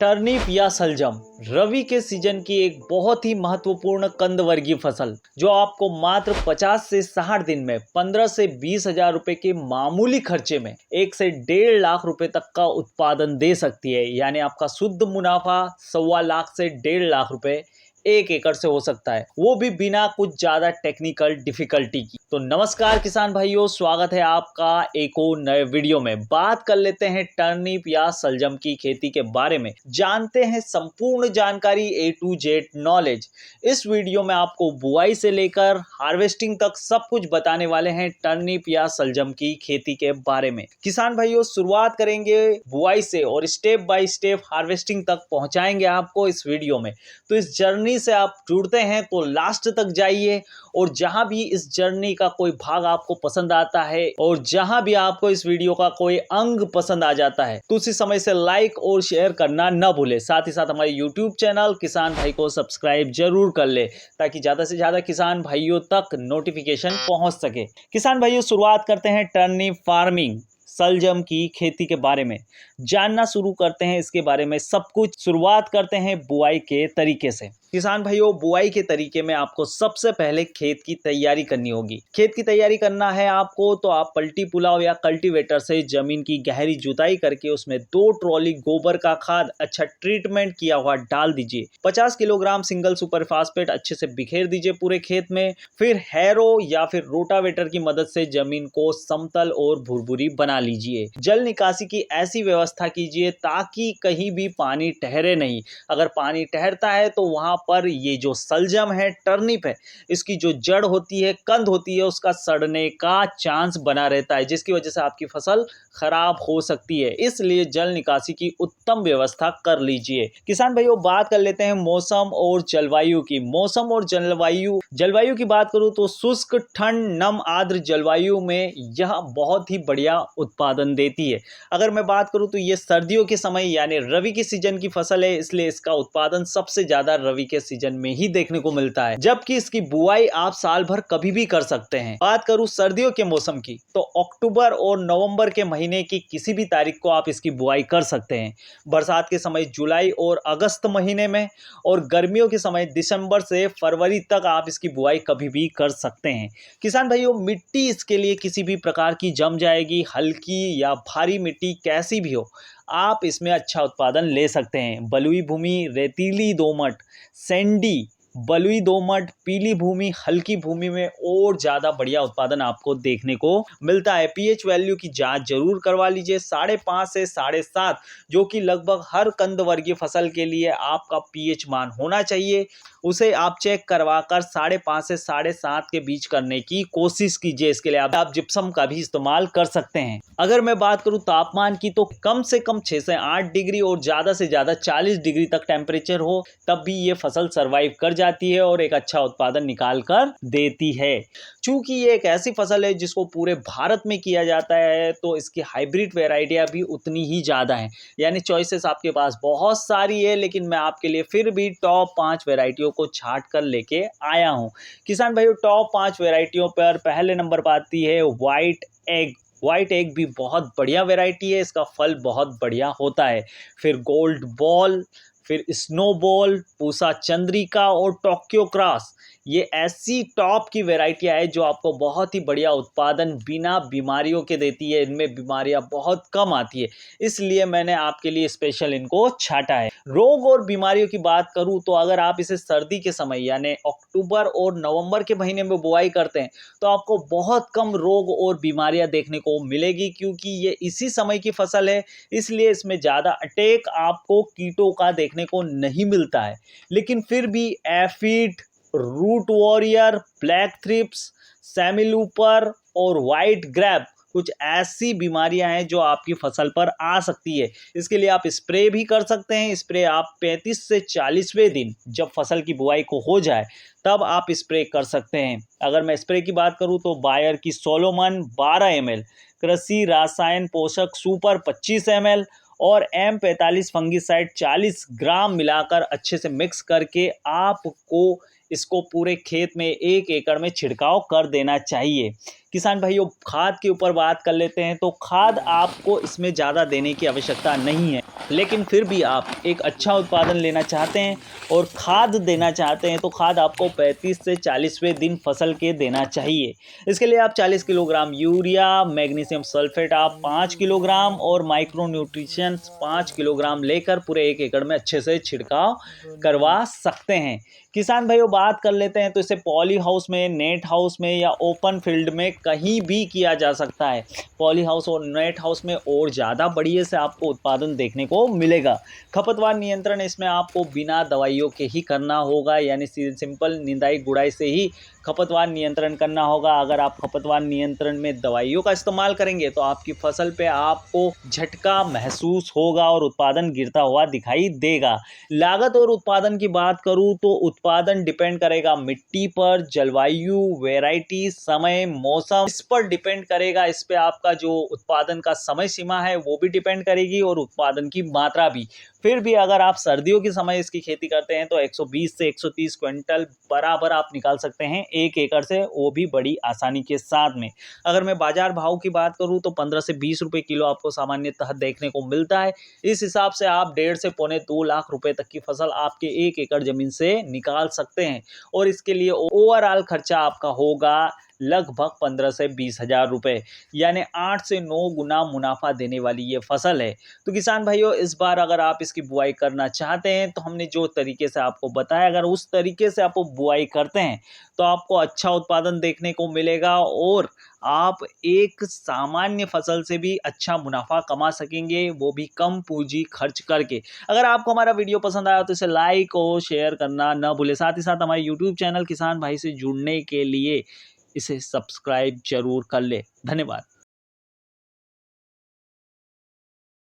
Turnip या सलजम रवि के सीजन की एक बहुत ही महत्वपूर्ण कंद वर्गीय फसल जो आपको मात्र 50 से 60 दिन में 15 से 20 हजार रुपए के मामूली खर्चे में 1 से 1.5 लाख रुपए तक का उत्पादन दे सकती है। यानी आपका शुद्ध मुनाफा 1.25 लाख से 1.5 लाख रुपए 1 एकड़ से हो सकता है, वो भी बिना कुछ ज्यादा टेक्निकल डिफिकल्टी की। तो नमस्कार किसान भाइयों, स्वागत है आपका एक और नए वीडियो में। बात कर लेते हैं टर्निप या सलजम की खेती के बारे में, जानते हैं संपूर्ण जानकारी A to Z नॉलेज। इस वीडियो में आपको बुआई से लेकर हार्वेस्टिंग तक सब कुछ बताने वाले हैं टर्निप या सलजम की खेती के बारे में। किसान भाइयों, शुरुआत करेंगे बुआई से और स्टेप बाय स्टेप हार्वेस्टिंग तक पहुंचाएंगे आपको इस वीडियो में। तो इस जर्नी से आप जुड़ते हैं तो लास्ट तक जाइए, और जहां भी इस जर्नी का कोई भाग आपको पसंद आता है और जहां भी आपको इस वीडियो का कोई अंग पसंद आ जाता है तो उसी समय से लाइक और शेयर करना न भूले। साथ ही साथ हमारे YouTube चैनल किसान भाई को सब्सक्राइब जरूर कर ले ताकि ज्यादा से ज्यादा किसान भाइयों तक नोटिफिकेशन पहुंच सके। किसान भाइयों, शुरुआत करते हैं टर्निप फार्मिंग सलजम की खेती के बारे में जानना शुरू करते हैं। इसके बारे में सब कुछ शुरुआत करते हैं बुआई के तरीके से। किसान भाइयों, बुआई के तरीके में आपको सबसे पहले खेत की तैयारी करनी होगी। खेत की तैयारी करना है आपको तो आप पलटी पुलाव या कल्टीवेटर से जमीन की गहरी जुताई करके उसमें 2 ट्रॉली गोबर का खाद अच्छा ट्रीटमेंट किया हुआ डाल दीजिए। 50 किलोग्राम सिंगल सुपर फास्फेट अच्छे से बिखेर दीजिए पूरे खेत में। फिर हैरो या फिर रोटावेटर की मदद से जमीन को समतल और भुरभुरी बना लीजिए। जल निकासी की ऐसी व्यवस्था कीजिए ताकि कहीं भी पानी ठहरे नहीं। अगर पानी ठहरता है तो वहां पर ये जो सलजम है, टर्निप है, इसकी जो जड़ होती है, कंद होती है, उसका सड़ने का चांस बना रहता है, जिसकी वजह से आपकी फसल खराब हो सकती है। इसलिए जल निकासी की उत्तम व्यवस्था कर लीजिए। किसान भाइयों, बात कर लेते हैं मौसम और जलवायु की। मौसम और जलवायु की बात करूं तो शुष्क, ठंड, नम, आर्द्र जलवायु में यह बहुत ही बढ़िया उत्पादन देती है। अगर मैं बात करूं तो ये सर्दियों के समय यानी रवि की सीजन की फसल है, इसलिए इसका उत्पादन सबसे ज्यादा रवि के सीजन में ही देखने को मिलता है, जबकि इसकी बुआई आप साल भर कभी भी कर सकते हैं। बात करूं सर्दियों के मौसम की तो अक्टूबर और नवंबर के महीने की किसी भी तारीख को आप इसकी बुआई कर सकते हैं। बरसात के समय जुलाई और अगस्त महीने में, और गर्मियों के समय दिसंबर से फरवरी तक आप इसकी बुआई कभी भी कर सकते हैं। किसान भाइयों, मिट्टी इसके लिए किसी भी प्रकार की जम जाएगी, हल्की या भारी मिट्टी कैसी भी हो, आप इसमें अच्छा उत्पादन ले सकते हैं। बलुई भूमि, रेतीली दोमट, सैंडी, बलुई दोमट, पीली भूमि, हल्की भूमि में और ज़्यादा बढ़िया उत्पादन आपको देखने को मिलता है। पीएच वैल्यू की जांच जरूर करवा लीजिए। 5.5 से 7.5, जो कि लगभग हर कंद वर्गीय फसल के लिए आपका पीएच मान होना चाहिए, उसे आप चेक करवा कर 5.5 से 7.5 के बीच करने की कोशिश कीजिए। इसके लिए आप जिप्सम का भी इस्तेमाल कर सकते हैं। अगर मैं बात करूं तापमान की तो कम से कम 6 से 8 डिग्री और ज़्यादा से ज़्यादा 40 डिग्री तक टेम्परेचर हो, तब भी ये फसल सर्वाइव कर जाती है और एक अच्छा उत्पादन निकाल कर देती है। चूंकि ये एक ऐसी फसल है जिसको पूरे भारत में किया जाता है, तो इसकी हाइब्रिड वेराइटियां भी उतनी ही ज़्यादा हैं। यानी चॉइसेस आपके पास बहुत सारी है, लेकिन मैं आपके लिए फिर भी टॉप 5 वेराइटियों को छांट कर लेके आया हूं। किसान भाइयों, टॉप 5 वेराइटियों पर पहले नंबर पर आती है व्हाइट एग भी बहुत बढ़िया वैरायटी है, इसका फल बहुत बढ़िया होता है। फिर गोल्ड बॉल, फिर स्नोबॉल, पूसा चंद्रिका और टोक्यो क्रॉस, ये ऐसी टॉप की वेराइटियां है जो आपको बहुत ही बढ़िया उत्पादन बिना बीमारियों के देती है। इनमें बीमारियां बहुत कम आती है, इसलिए मैंने आपके लिए स्पेशल इनको छांटा है। रोग और बीमारियों की बात करूं तो अगर आप इसे सर्दी के समय यानी अक्टूबर और नवंबर के महीने में बुआई करते हैं तो आपको बहुत कम रोग और बीमारियां देखने को मिलेगी, क्योंकि ये इसी समय की फसल है, इसलिए इसमें ज़्यादा अटैक आपको कीटों का देखने को नहीं मिलता है। लेकिन फिर भी aphid, root warrior, black thrips, semilooper और वाइट ग्रैब कुछ ऐसी बीमारियां हैं जो आपकी फसल पर आ सकती है। इसके लिए आप स्प्रे भी कर सकते हैं। स्प्रे आप 35 से 40वें दिन जब फसल की बुआई को हो जाए तब आप स्प्रे कर सकते हैं। अगर मैं स्प्रे की बात करूं तो बायर की सोलोमन 12 ml, कृषि रासायन पोषक सुपर 25 ml और M45 फंगिसाइड 40 ग्राम मिलाकर अच्छे से मिक्स करके आपको इसको पूरे खेत में 1 एकड़ में छिड़काव कर देना चाहिए। किसान भाइयों, खाद के ऊपर बात कर लेते हैं तो खाद आपको इसमें ज़्यादा देने की आवश्यकता नहीं है, लेकिन फिर भी आप एक अच्छा उत्पादन लेना चाहते हैं और खाद देना चाहते हैं तो खाद आपको 35 से 40वें दिन फसल के देना चाहिए। इसके लिए आप 40 किलोग्राम यूरिया, मैग्नीशियम सल्फेट आप 5 किलोग्राम और माइक्रो न्यूट्रिशंस 5 किलोग्राम लेकर पूरे 1 एकड़ में अच्छे से छिड़काव करवा सकते हैं। किसान भाइयों, बात कर लेते हैं तो इसे पॉली हाउस में, नेट हाउस में या ओपन फील्ड में कहीं भी किया जा सकता है। पॉली हाउस और नेट हाउस में और ज़्यादा बढ़िया से आपको उत्पादन देखने को मिलेगा। खपतवार नियंत्रण इसमें आपको बिना दवाइयों के ही करना होगा, यानी सिंपल निंदाई गुड़ाई से ही खपतवार नियंत्रण करना होगा। अगर आप खपतवार नियंत्रण में दवाइयों का इस्तेमाल करेंगे तो आपकी फसल पे आपको झटका महसूस होगा और उत्पादन गिरता हुआ दिखाई देगा। लागत और उत्पादन की बात करूं तो उत्पादन डिपेंड करेगा मिट्टी पर, जलवायु, वैरायटी, समय, मौसम, इस पर डिपेंड करेगा। इस पे आपका जो उत्पादन का समय सीमा है वो भी डिपेंड करेगी और उत्पादन की मात्रा भी। फिर भी अगर आप सर्दियों के समय इसकी खेती करते हैं तो 120 से 130 क्विंटल बराबर आप निकाल सकते हैं 1 एकड़ से, वो भी बड़ी आसानी के साथ में। अगर मैं बाजार भाव की बात करूं तो 15 से 20 रुपए किलो आपको सामान्यतः देखने को मिलता है। इस हिसाब से आप 1.5 से पौने 2 लाख रुपए तक की फसल आपके 1 एकड़ जमीन से निकाल सकते हैं और इसके लिए ओवरऑल खर्चा आपका होगा लगभग 15 से 20 हजार रुपये, यानी 8 से 9 गुना मुनाफा देने वाली ये फसल है। तो किसान भाइयों, इस बार अगर आप इसकी बुआई करना चाहते हैं तो हमने जो तरीके से आपको बताया, अगर उस तरीके से आप बुआई करते हैं तो आपको अच्छा उत्पादन देखने को मिलेगा और आप एक सामान्य फसल से भी अच्छा मुनाफा कमा सकेंगे, वो भी कम पूंजी खर्च करके। अगर आपको हमारा वीडियो पसंद आया तो इसे लाइक और शेयर करना न भूलें। साथ ही साथ हमारे यूट्यूब चैनल किसान भाई से जुड़ने के लिए इसे सब्सक्राइब जरूर कर ले। धन्यवाद।